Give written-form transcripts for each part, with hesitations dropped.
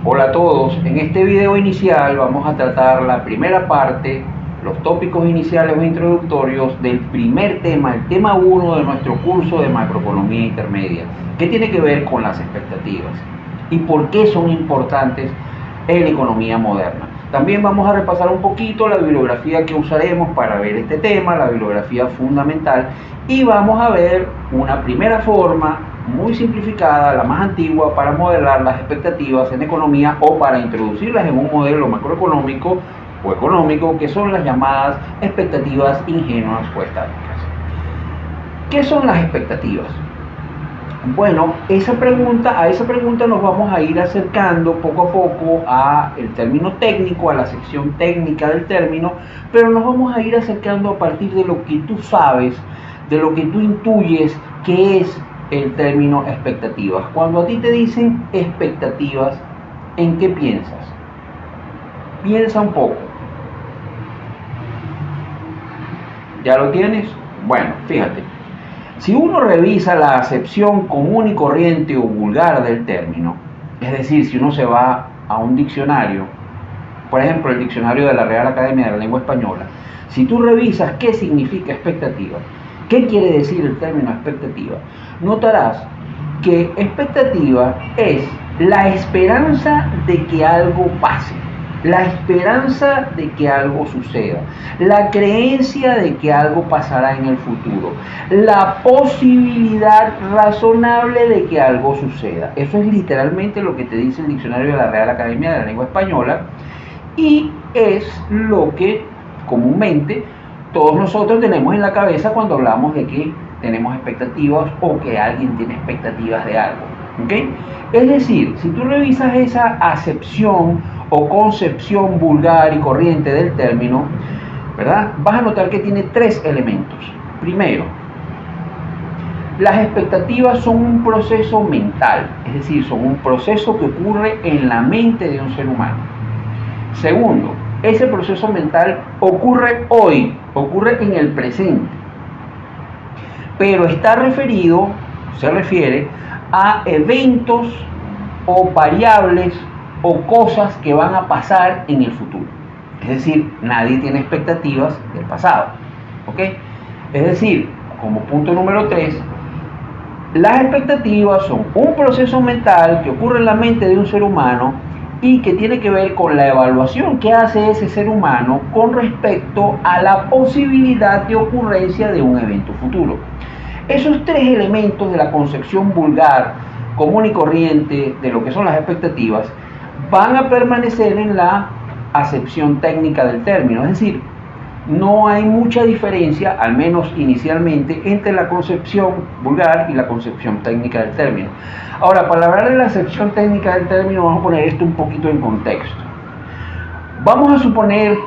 Hola a todos, en este video inicial vamos a tratar la primera parte, los tópicos iniciales o introductorios del primer tema, el tema 1 de nuestro curso de macroeconomía intermedia, que tiene que ver con las expectativas y por qué son importantes en la economía moderna. También vamos a repasar un poquito la bibliografía que usaremos para ver este tema, la bibliografía fundamental, y vamos a ver una primera forma muy simplificada, la más antigua, para modelar las expectativas en economía o para introducirlas en un modelo macroeconómico o económico, que son las llamadas expectativas ingenuas o estáticas. ¿Qué son las expectativas? Bueno, a esa pregunta nos vamos a ir acercando poco a poco a el término técnico, a la sección técnica del término, pero nos vamos a ir acercando a partir de lo que tú sabes, de lo que tú intuyes que es el término expectativas. Cuando a ti te dicen expectativas, ¿en qué piensas? Piensa un poco. ¿Ya lo tienes? Bueno, fíjate. Si uno revisa la acepción común y corriente o vulgar del término, es decir, si uno se va a un diccionario, por ejemplo, el diccionario de la Real Academia de la Lengua Española, si tú revisas qué significa expectativa, qué quiere decir el término expectativa, notarás que expectativa es la esperanza de que algo pase, la esperanza de que algo suceda, la creencia de que algo pasará en el futuro, la posibilidad razonable de que algo suceda. Eso es literalmente lo que te dice el diccionario de la Real Academia de la Lengua Española, y es lo que comúnmente todos nosotros tenemos en la cabeza cuando hablamos de que tenemos expectativas o que alguien tiene expectativas de algo. ¿Okay? Es decir, si tú revisas esa acepción o concepción vulgar y corriente del término, ¿verdad? Vas a notar que tiene tres elementos. Primero, las expectativas son un proceso mental, es decir, son un proceso que ocurre en la mente de un ser humano. Segundo, ese proceso mental ocurre hoy, ocurre en el presente, pero está referido, se refiere a eventos o variables o cosas que van a pasar en el futuro. Es decir, nadie tiene expectativas del pasado. ¿Ok? Es decir, como punto número 3, las expectativas son un proceso mental que ocurre en la mente de un ser humano y que tiene que ver con la evaluación que hace ese ser humano con respecto a la posibilidad de ocurrencia de un evento futuro. Esos tres elementos de la concepción vulgar, común y corriente de lo que son las expectativas van a permanecer en la acepción técnica del término. Es decir, no hay mucha diferencia, al menos inicialmente, entre la concepción vulgar y la concepción técnica del término. Ahora, para hablar de la acepción técnica del término, vamos a poner esto un poquito en contexto. Vamos a suponer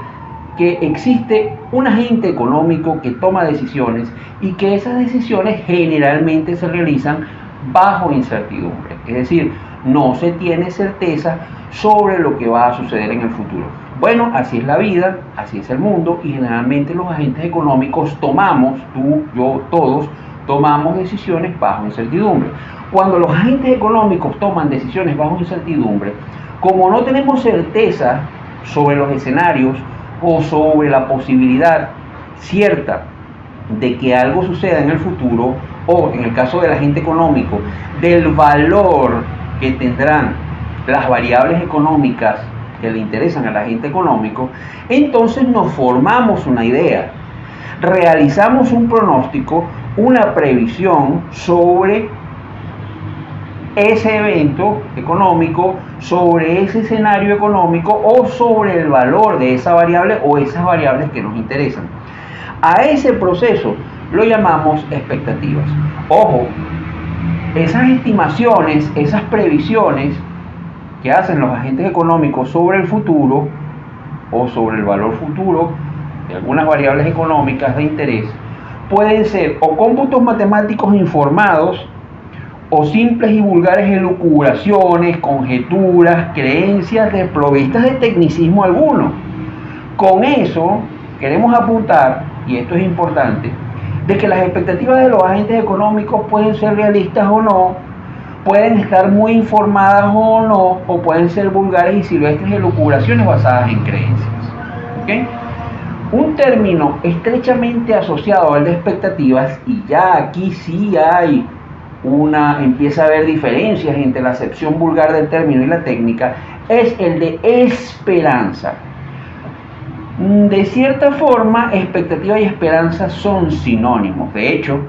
que existe un agente económico que toma decisiones y que esas decisiones generalmente se realizan bajo incertidumbre. Es decir, no se tiene certeza sobre lo que va a suceder en el futuro. Bueno, así es la vida, así es el mundo, y generalmente los agentes económicos tomamos, tú, yo, todos, tomamos decisiones bajo incertidumbre. Cuando los agentes económicos toman decisiones bajo incertidumbre, como no tenemos certeza sobre los escenarios o sobre la posibilidad cierta de que algo suceda en el futuro, o en el caso del agente económico, del valor que tendrán las variables económicas que le interesan al agente económico, entonces nos formamos una idea, realizamos un pronóstico, una previsión sobre ese evento económico, sobre ese escenario económico o sobre el valor de esa variable o esas variables que nos interesan. A ese proceso lo llamamos expectativas. Ojo, esas estimaciones, esas previsiones que hacen los agentes económicos sobre el futuro o sobre el valor futuro de algunas variables económicas de interés pueden ser o cómputos matemáticos informados o simples y vulgares elucubraciones, conjeturas, creencias desprovistas de tecnicismo alguno. Con eso queremos apuntar, y esto es importante, de que las expectativas de los agentes económicos pueden ser realistas o no, pueden estar muy informadas o no, o pueden ser vulgares y silvestres elucubraciones basadas en creencias. ¿Okay? Un término estrechamente asociado al de expectativas, y ya aquí sí empieza a haber diferencias entre la acepción vulgar del término y la técnica, es el de esperanza. De cierta forma, expectativa y esperanza son sinónimos. De hecho,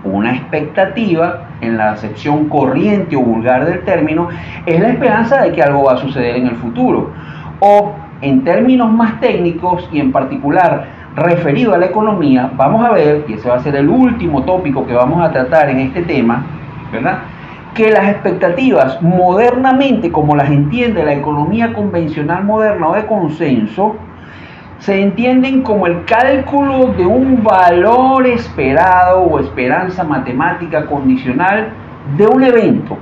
una expectativa, en la acepción corriente o vulgar del término, es la esperanza de que algo va a suceder en el futuro. O, en términos más técnicos y en particular referido a la economía, vamos a ver, y ese va a ser el último tópico que vamos a tratar en este tema, ¿verdad?, que las expectativas modernamente, como las entiende la economía convencional moderna o de consenso, se entienden como el cálculo de un valor esperado o esperanza matemática condicional de un evento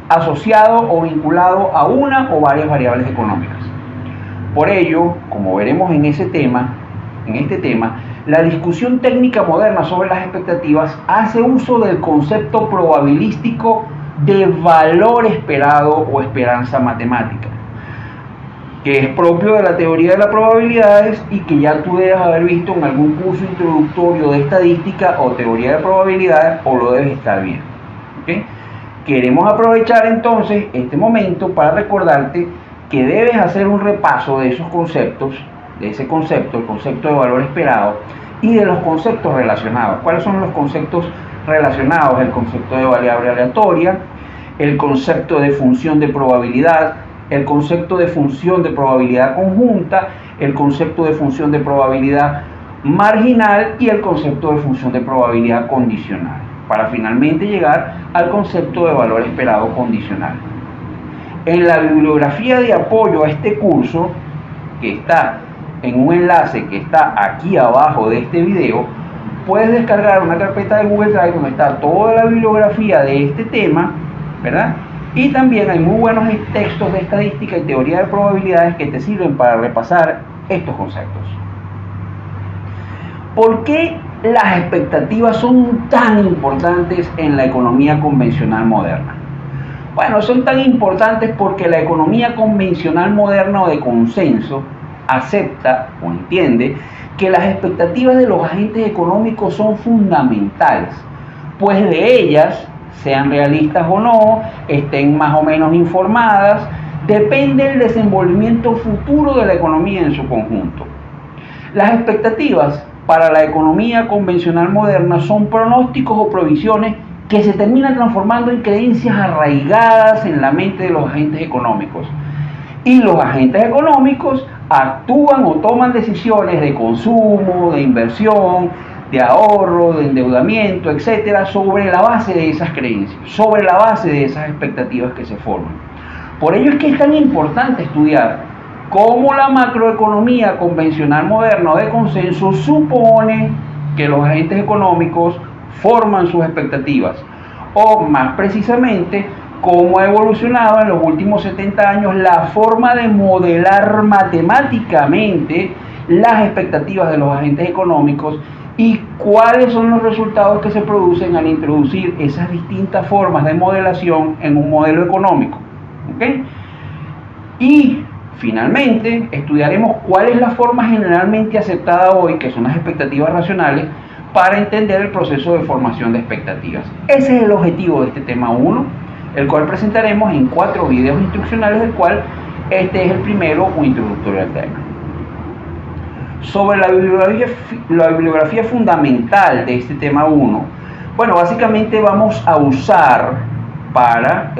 asociado o vinculado a una o varias variables económicas. Por ello, como veremos en este tema, la discusión técnica moderna sobre las expectativas hace uso del concepto probabilístico de valor esperado o esperanza matemática, que es propio de la teoría de las probabilidades y que ya tú debes haber visto en algún curso introductorio de estadística o teoría de probabilidades, o lo debes estar viendo. ¿Okay? Queremos aprovechar entonces este momento para recordarte que debes hacer un repaso de esos conceptos, de ese concepto, el concepto de valor esperado, y de los conceptos relacionados. ¿Cuáles son los conceptos relacionados? El concepto de variable aleatoria, el concepto de función de probabilidad, el concepto de función de probabilidad conjunta, el concepto de función de probabilidad marginal y el concepto de función de probabilidad condicional, para finalmente llegar al concepto de valor esperado condicional. En la bibliografía de apoyo a este curso, que está en un enlace que está aquí abajo de este video, puedes descargar una carpeta de Google Drive donde está toda la bibliografía de este tema, ¿verdad? Y también hay muy buenos textos de estadística y teoría de probabilidades que te sirven para repasar estos conceptos. ¿Por qué las expectativas son tan importantes en la economía convencional moderna? Bueno, son tan importantes porque la economía convencional moderna o de consenso acepta o entiende que las expectativas de los agentes económicos son fundamentales, pues de ellas, sean realistas o no, estén más o menos informadas, depende el desenvolvimiento futuro de la economía en su conjunto. Las expectativas para la economía convencional moderna son pronósticos o provisiones que se terminan transformando en creencias arraigadas en la mente de los agentes económicos. Y los agentes económicos actúan o toman decisiones de consumo, de inversión, de ahorro, de endeudamiento, etcétera, sobre la base de esas creencias, sobre la base de esas expectativas que se forman. Por ello es que es tan importante estudiar cómo la macroeconomía convencional moderna o de consenso supone que los agentes económicos forman sus expectativas, o más precisamente, cómo ha evolucionado en los últimos 70 años la forma de modelar matemáticamente las expectativas de los agentes económicos y cuáles son los resultados que se producen al introducir esas distintas formas de modelación en un modelo económico. ¿Okay? Y finalmente estudiaremos cuál es la forma generalmente aceptada hoy, que son las expectativas racionales, para entender el proceso de formación de expectativas. Ese es el objetivo de este tema 1, el cual presentaremos en 4 videos instruccionales, del cual este es el primero, un introductorio al tema. Sobre la bibliografía fundamental de este tema 1, bueno, básicamente vamos a usar para,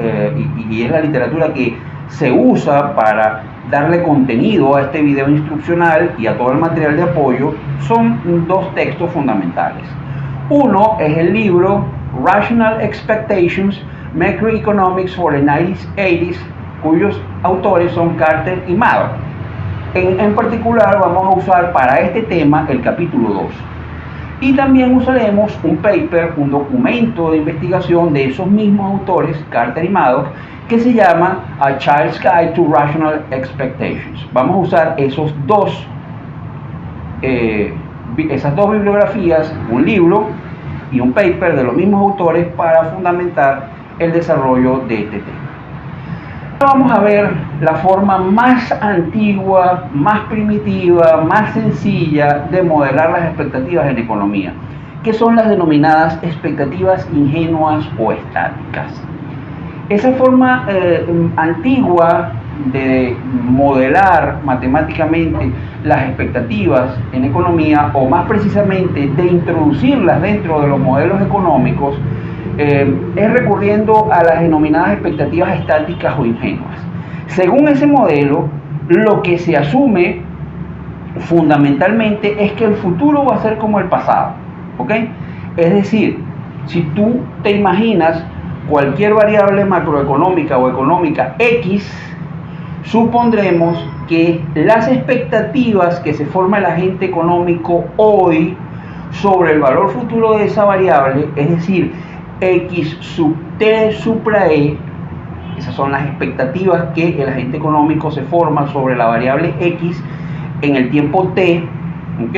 y es la literatura que se usa para darle contenido a este video instruccional y a todo el material de apoyo, son 2 textos fundamentales. Uno es el libro Rational Expectations, Macroeconomics for the 1980s, cuyos autores son Carter y Madoff. En particular vamos a usar para este tema el capítulo 2. Y también usaremos un paper, un documento de investigación de esos mismos autores, Carter y Madoff, que se llama A Child's Guide to Rational Expectations. Vamos a usar esas dos bibliografías, un libro y un paper de los mismos autores, para fundamentar el desarrollo de este tema. Vamos a ver la forma más antigua, más primitiva, más sencilla de modelar las expectativas en economía, que son las denominadas expectativas ingenuas o estáticas. Esa forma antigua de modelar matemáticamente las expectativas en economía, o más precisamente de introducirlas dentro de los modelos económicos, es recurriendo a las denominadas expectativas estáticas o ingenuas. Según ese modelo, lo que se asume fundamentalmente es que el futuro va a ser como el pasado, ¿ok? Es decir, si tú te imaginas cualquier variable macroeconómica o económica X, supondremos que las expectativas que se forma el agente económico hoy sobre el valor futuro de esa variable, es decir, X sub T supra E, esas son las expectativas que el agente económico se forma sobre la variable X en el tiempo T, ¿ok?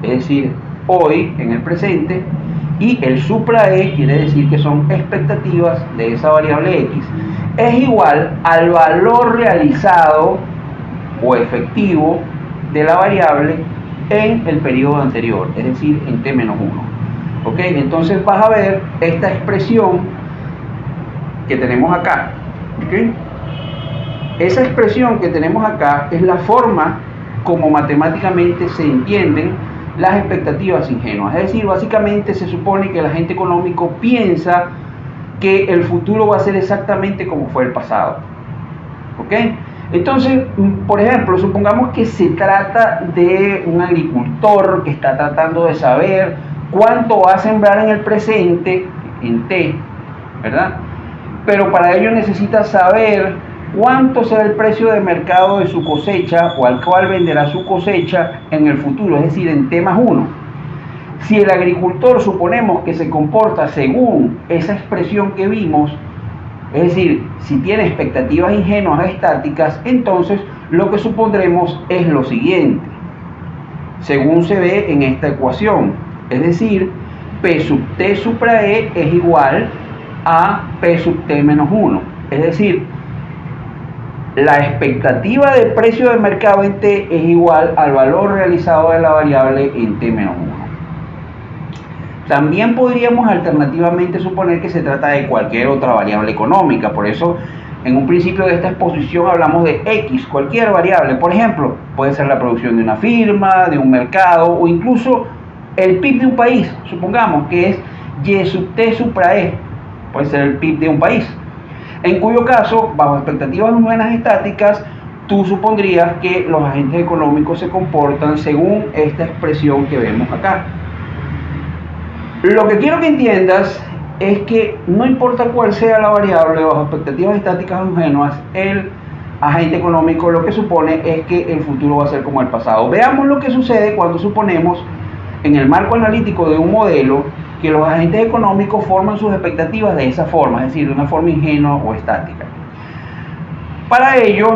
Es decir, hoy, en el presente, y el supra E quiere decir que son expectativas de esa variable X, es igual al valor realizado o efectivo de la variable en el periodo anterior, es decir, en T-1. ¿Ok? Entonces vas a ver esta expresión que tenemos acá. ¿Ok? Esa expresión que tenemos acá es la forma como matemáticamente se entienden las expectativas ingenuas. Es decir, básicamente se supone que el agente económico piensa que el futuro va a ser exactamente como fue el pasado. ¿Ok? Entonces, por ejemplo, supongamos que se trata de un agricultor que está tratando de saber cuánto va a sembrar en el presente, en T, ¿verdad? Pero para ello necesita saber cuánto será el precio de mercado de su cosecha o al cual venderá su cosecha en el futuro, es decir, en T+1. Si el agricultor suponemos que se comporta según esa expresión que vimos, es decir, si tiene expectativas ingenuas estáticas, entonces lo que supondremos es lo siguiente, según se ve en esta ecuación, es decir, P sub T supra E es igual a P sub T menos 1, es decir, la expectativa de precio de mercado en T es igual al valor realizado de la variable en T menos 1. También podríamos alternativamente suponer que se trata de cualquier otra variable económica, por eso en un principio de esta exposición hablamos de X, cualquier variable, por ejemplo, puede ser la producción de una firma, de un mercado o incluso el PIB de un país, supongamos que es Y sub T supra E, puede ser el PIB de un país, en cuyo caso, bajo expectativas humanas estáticas, tú supondrías que los agentes económicos se comportan según esta expresión que vemos acá. Lo que quiero que entiendas es que no importa cuál sea la variable, bajo expectativas estáticas ingenuas, el agente económico lo que supone es que el futuro va a ser como el pasado. Veamos lo que sucede cuando suponemos, en el marco analítico de un modelo, que los agentes económicos forman sus expectativas de esa forma, es decir, de una forma ingenua o estática. Para ello,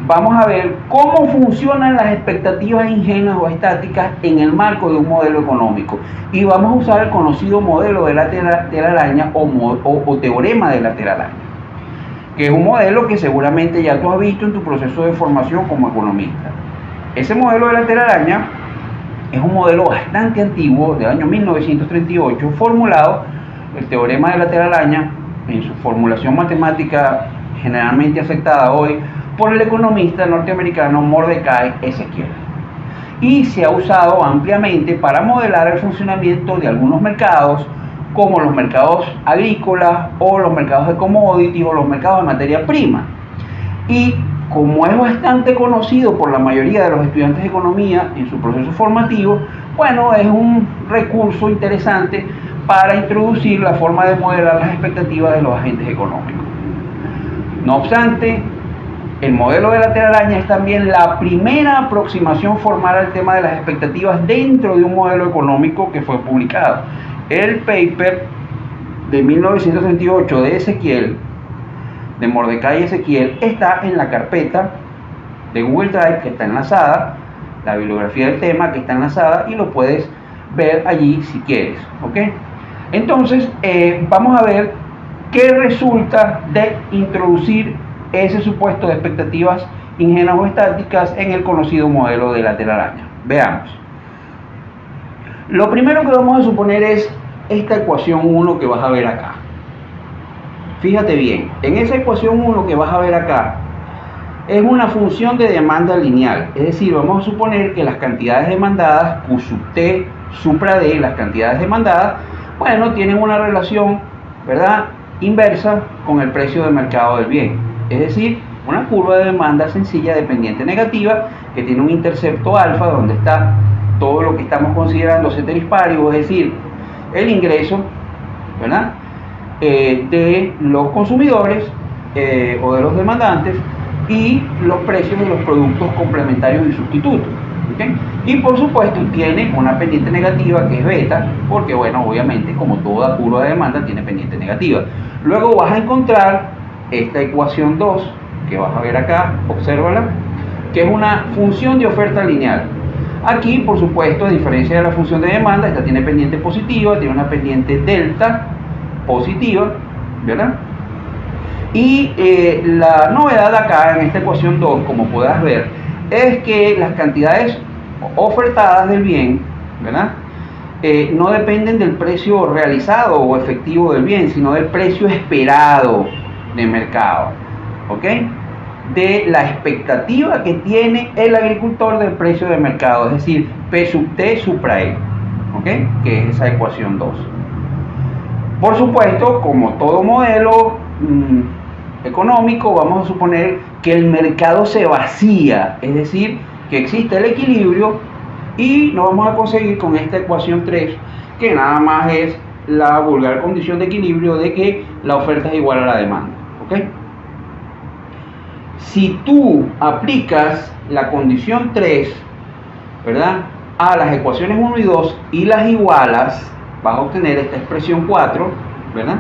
vamos a ver cómo funcionan las expectativas ingenuas o estáticas en el marco de un modelo económico. Y vamos a usar el conocido modelo de la telaraña o teorema de la telaraña, que es un modelo que seguramente ya tú has visto en tu proceso de formación como economista. Ese modelo de la telaraña es un modelo bastante antiguo, del año 1938, formulado, el teorema de la telaraña, en su formulación matemática generalmente aceptada hoy, por el economista norteamericano Mordecai Ezekiel. Y se ha usado ampliamente para modelar el funcionamiento de algunos mercados, como los mercados agrícolas o los mercados de commodities o los mercados de materia prima. Y como es bastante conocido por la mayoría de los estudiantes de economía en su proceso formativo, bueno, es un recurso interesante para introducir la forma de modelar las expectativas de los agentes económicos. No obstante, el modelo de la telaraña es también la primera aproximación formal al tema de las expectativas dentro de un modelo económico que fue publicado. El paper de 1938 de Ezekiel, de Mordecai Ezekiel, está en la carpeta de Google Drive que está enlazada, la bibliografía del tema que está enlazada, y lo puedes ver allí si quieres, ¿ok? Entonces, vamos a ver que resulta de introducir ese supuesto de expectativas ingenuas o estáticas en el conocido modelo de la telaraña. Veamos. Lo primero que vamos a suponer es esta ecuación 1 que vas a ver acá. Fíjate bien, en esa ecuación 1 que vas a ver acá es una función de demanda lineal, es decir, vamos a suponer que las cantidades demandadas, Q sub T supra D, las cantidades demandadas, bueno, tienen una relación, ¿verdad?, inversa con el precio de mercado del bien, es decir, una curva de demanda sencilla dependiente negativa que tiene un intercepto alfa donde está todo lo que estamos considerando ceteris paribus, es decir, el ingreso, ¿verdad?, de los consumidores o de los demandantes y los precios de los productos complementarios y sustitutos. ¿Okay? Y por supuesto tiene una pendiente negativa que es beta, porque bueno, obviamente como toda curva de demanda tiene pendiente negativa. Luego vas a encontrar esta ecuación 2 que vas a ver acá, obsérvala, que es una función de oferta lineal. Aquí, por supuesto, a diferencia de la función de demanda, esta tiene pendiente positiva, tiene una pendiente delta positiva, ¿verdad? Y la novedad acá en esta ecuación 2, como podrás ver, es que las cantidades ofertadas del bien, ¿verdad?, no dependen del precio realizado o efectivo del bien, sino del precio esperado de mercado, ¿ok?, de la expectativa que tiene el agricultor del precio de mercado, es decir, P sub T supra E, ¿ok?, que es esa ecuación 2. Por supuesto, como todo modelo económico, vamos a suponer que el mercado se vacía, es decir, que existe el equilibrio y nos vamos a conseguir con esta ecuación 3, que nada más es la vulgar condición de equilibrio de que la oferta es igual a la demanda, ¿ok? Si tú aplicas la condición 3, ¿verdad?, a las ecuaciones 1 y 2 y las igualas, vas a obtener esta expresión 4, ¿verdad?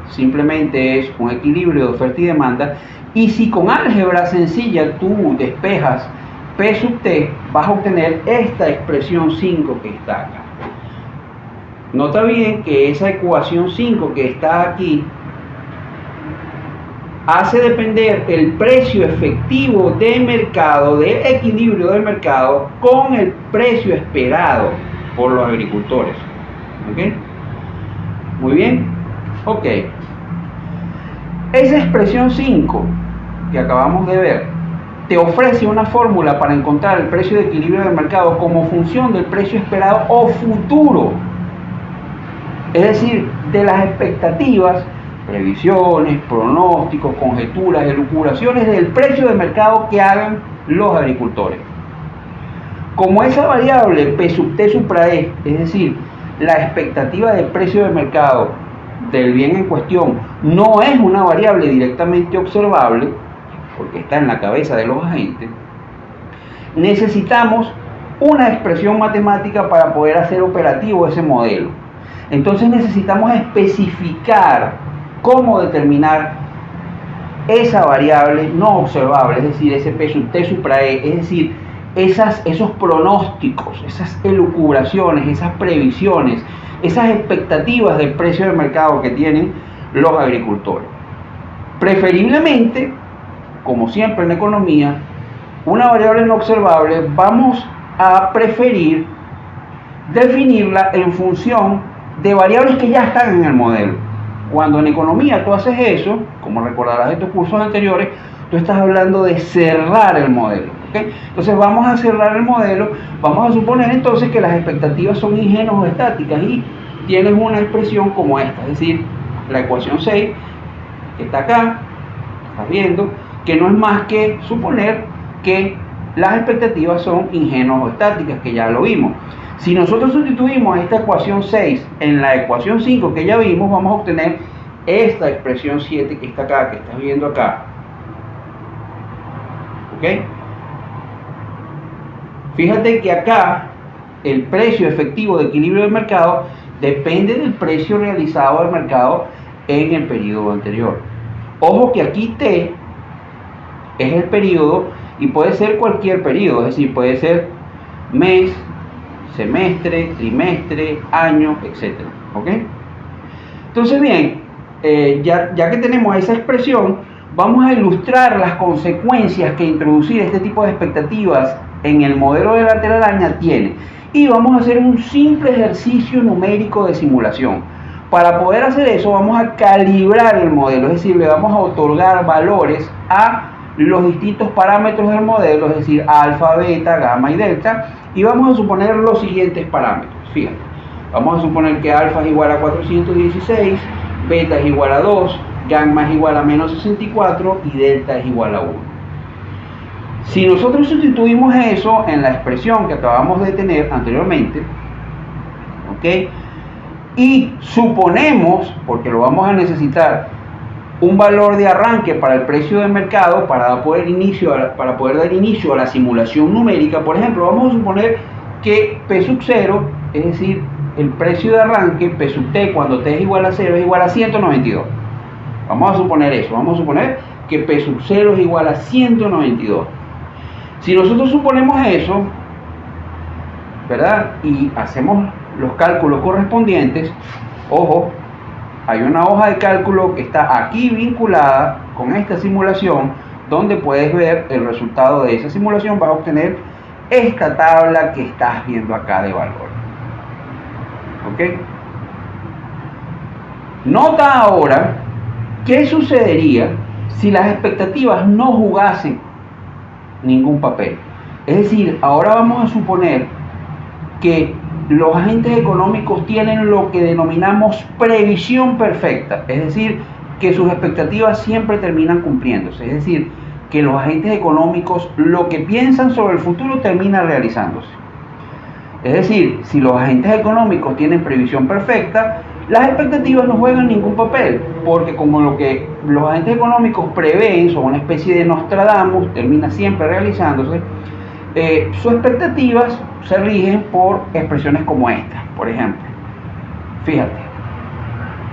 Simplemente es un equilibrio de oferta y demanda. Y si con álgebra sencilla tú despejas P sub T, vas a obtener esta expresión 5 que está acá. Nota bien que esa ecuación 5 que está aquí hace depender el precio efectivo de mercado, del equilibrio del mercado, con el precio esperado por los agricultores. ¿Ok? Muy bien. Ok. Esa expresión 5 que acabamos de ver te ofrece una fórmula para encontrar el precio de equilibrio del mercado como función del precio esperado o futuro. Es decir, de las expectativas, previsiones, pronósticos, conjeturas, elucubraciones del precio de mercado que hagan los agricultores. Como esa variable P sub T supra E, es decir, la expectativa de precio de mercado del bien en cuestión, no es una variable directamente observable, porque está en la cabeza de los agentes, necesitamos una expresión matemática para poder hacer operativo ese modelo. Entonces necesitamos especificar cómo determinar esa variable no observable, es decir, ese P sub T supra E, es decir, esos pronósticos, esas elucubraciones, esas previsiones, esas expectativas del precio del mercado que tienen los agricultores. Preferiblemente, como siempre en economía, una variable no observable vamos a preferir definirla en función de variables que ya están en el modelo. Cuando en economía tú haces eso, como recordarás de tus cursos anteriores, tú estás hablando de cerrar el modelo, ¿okay? Entonces vamos a cerrar el modelo, vamos a suponer entonces que las expectativas son ingenuas o estáticas y tienes una expresión como esta, es decir, la ecuación 6 que está acá, estás viendo, que no es más que suponer que las expectativas son ingenuas o estáticas, que ya lo vimos. Si nosotros sustituimos esta ecuación 6 en la ecuación 5 que ya vimos, vamos a obtener esta expresión 7 que está acá, que estás viendo acá. ¿Ok? Fíjate que acá el precio efectivo de equilibrio del mercado depende del precio realizado del mercado en el periodo anterior. Ojo que aquí T es el periodo y puede ser cualquier periodo, es decir, puede ser mes, semestre, trimestre, año, etc. ¿Ok? Entonces bien, ya que tenemos esa expresión, vamos a ilustrar las consecuencias que introducir este tipo de expectativas en el modelo de la telaraña tiene. Y vamos a hacer un simple ejercicio numérico de simulación. Para poder hacer eso vamos a calibrar el modelo, es decir, le vamos a otorgar valores a los distintos parámetros del modelo, es decir, alfa, beta, gamma y delta, y vamos a suponer los siguientes parámetros. Fíjate, vamos a suponer que alfa es igual a 416, beta es igual a 2, gamma es igual a menos 64 y delta es igual a 1. Si nosotros sustituimos eso en la expresión que acabamos de tener anteriormente, ¿ok? Y suponemos, porque lo vamos a necesitar, un valor de arranque para el precio de mercado para poder dar inicio a la simulación numérica. Por ejemplo, vamos a suponer que P sub 0, es decir, el precio de arranque, P sub T, cuando T es igual a 0, es igual a 192. Vamos a suponer eso, vamos a suponer que P sub 0 es igual a 192. Si nosotros suponemos eso, ¿verdad? Y hacemos los cálculos correspondientes, ojo, hay una hoja de cálculo que está aquí vinculada con esta simulación, donde puedes ver el resultado de esa simulación. Vas a obtener esta tabla que estás viendo acá de valor. ¿Ok? Nota ahora qué sucedería si las expectativas no jugasen ningún papel. Es decir, ahora vamos a suponer que los agentes económicos tienen lo que denominamos previsión perfecta, es decir, que sus expectativas siempre terminan cumpliéndose, es decir, que los agentes económicos lo que piensan sobre el futuro termina realizándose. Es decir, si los agentes económicos tienen previsión perfecta, las expectativas no juegan ningún papel, porque como lo que los agentes económicos prevén son una especie de Nostradamus, termina siempre realizándose. Sus expectativas se rigen por expresiones como esta. Por ejemplo, fíjate,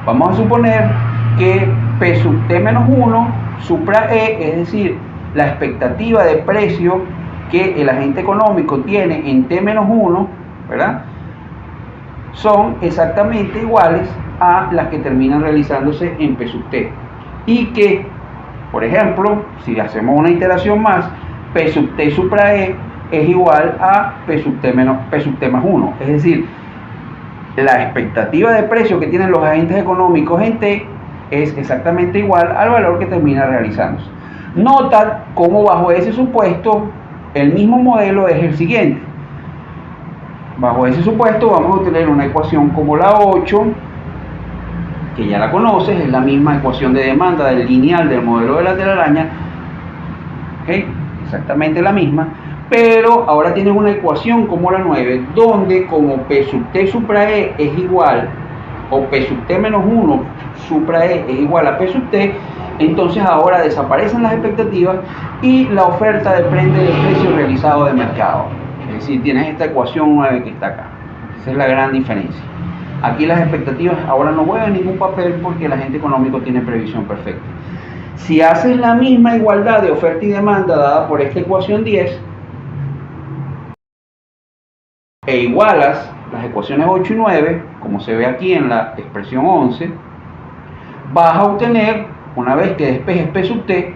vamos a suponer que P sub T menos 1 supra E, es decir, la expectativa de precio que el agente económico tiene en T menos 1, ¿verdad?, son exactamente iguales a las que terminan realizándose en P sub T. Y que, por ejemplo, si hacemos una iteración más, P sub T supra E es igual a P sub T más 1. Es decir, la expectativa de precio que tienen los agentes económicos en T es exactamente igual al valor que termina realizándose. Nota cómo bajo ese supuesto el mismo modelo es el siguiente. Bajo ese supuesto vamos a obtener una ecuación como la 8, que ya la conoces, es la misma ecuación de demanda del lineal del modelo de la telaraña, ¿okay? Exactamente la misma, pero ahora tienes una ecuación como la 9, donde como P sub T supra E es igual, o P sub T menos 1 supra E es igual a P sub T, entonces ahora desaparecen las expectativas y la oferta depende del precio realizado de mercado. Es decir, tienes esta ecuación 9 que está acá. Esa es la gran diferencia. Aquí las expectativas ahora no juegan ningún papel porque el agente económico tiene previsión perfecta. Si haces la misma igualdad de oferta y demanda dada por esta ecuación 10 e igualas las ecuaciones 8 y 9, como se ve aquí en la expresión 11, vas a obtener, una vez que despejes P sub T,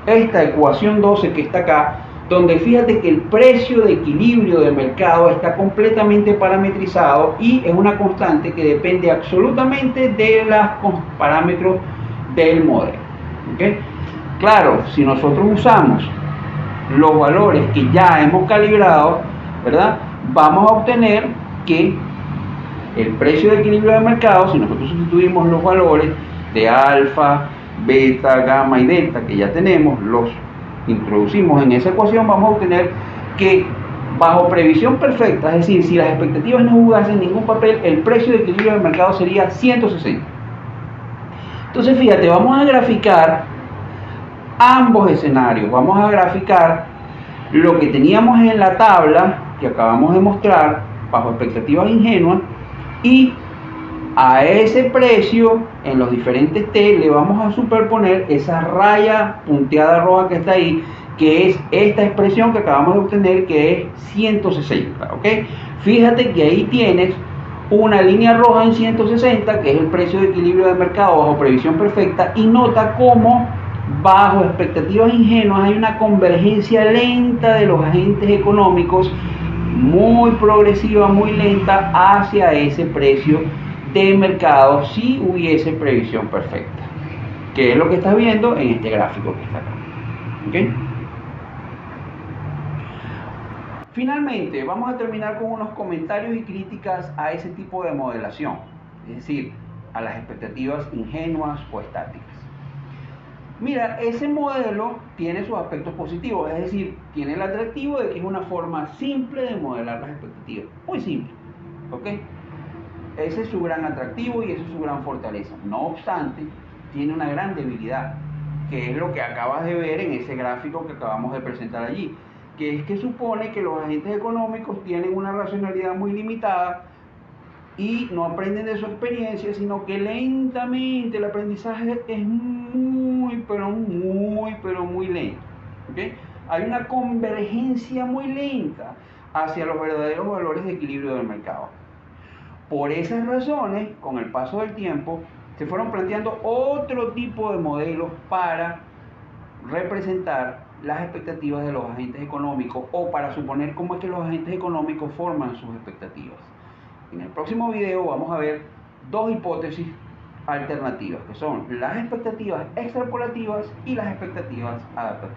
esta ecuación 12 que está acá, donde fíjate que el precio de equilibrio del mercado está completamente parametrizado y es una constante que depende absolutamente de los parámetros del modelo. ¿Okay? Claro, si nosotros usamos los valores que ya hemos calibrado, ¿verdad?, vamos a obtener que el precio de equilibrio del mercado, si nosotros sustituimos los valores de alfa, beta, gamma y delta que ya tenemos, los introducimos en esa ecuación, vamos a obtener que bajo previsión perfecta, es decir, si las expectativas no jugasen ningún papel, el precio de equilibrio del mercado sería 160. Entonces fíjate, vamos a graficar ambos escenarios. Vamos a graficar lo que teníamos en la tabla que acabamos de mostrar bajo expectativas ingenuas, y a ese precio en los diferentes T le vamos a superponer esa raya punteada roja que está ahí, que es esta expresión que acabamos de obtener, que es 160. ¿Ok? Fíjate que ahí tienes una línea roja en 160, que es el precio de equilibrio de mercado bajo previsión perfecta, y nota cómo bajo expectativas ingenuas hay una convergencia lenta de los agentes económicos, muy progresiva, muy lenta, hacia ese precio de mercado si hubiese previsión perfecta, que es lo que estás viendo en este gráfico que está acá. ¿Okay? Finalmente, vamos a terminar con unos comentarios y críticas a ese tipo de modelación, es decir, a las expectativas ingenuas o estáticas. Mira, ese modelo tiene sus aspectos positivos, es decir, tiene el atractivo de que es una forma simple de modelar las expectativas, muy simple, ¿ok? Ese es su gran atractivo y esa es su gran fortaleza. No obstante, tiene una gran debilidad, que es lo que acabas de ver en ese gráfico que acabamos de presentar allí, que es que supone que los agentes económicos tienen una racionalidad muy limitada y no aprenden de su experiencia, sino que lentamente el aprendizaje es muy, pero muy lento. ¿Okay? Hay una convergencia muy lenta hacia los verdaderos valores de equilibrio del mercado. Por esas razones, con el paso del tiempo, se fueron planteando otro tipo de modelos para representar las expectativas de los agentes económicos o para suponer cómo es que los agentes económicos forman sus expectativas. En el próximo video vamos a ver dos hipótesis alternativas, que son las expectativas extrapolativas y las expectativas adaptativas.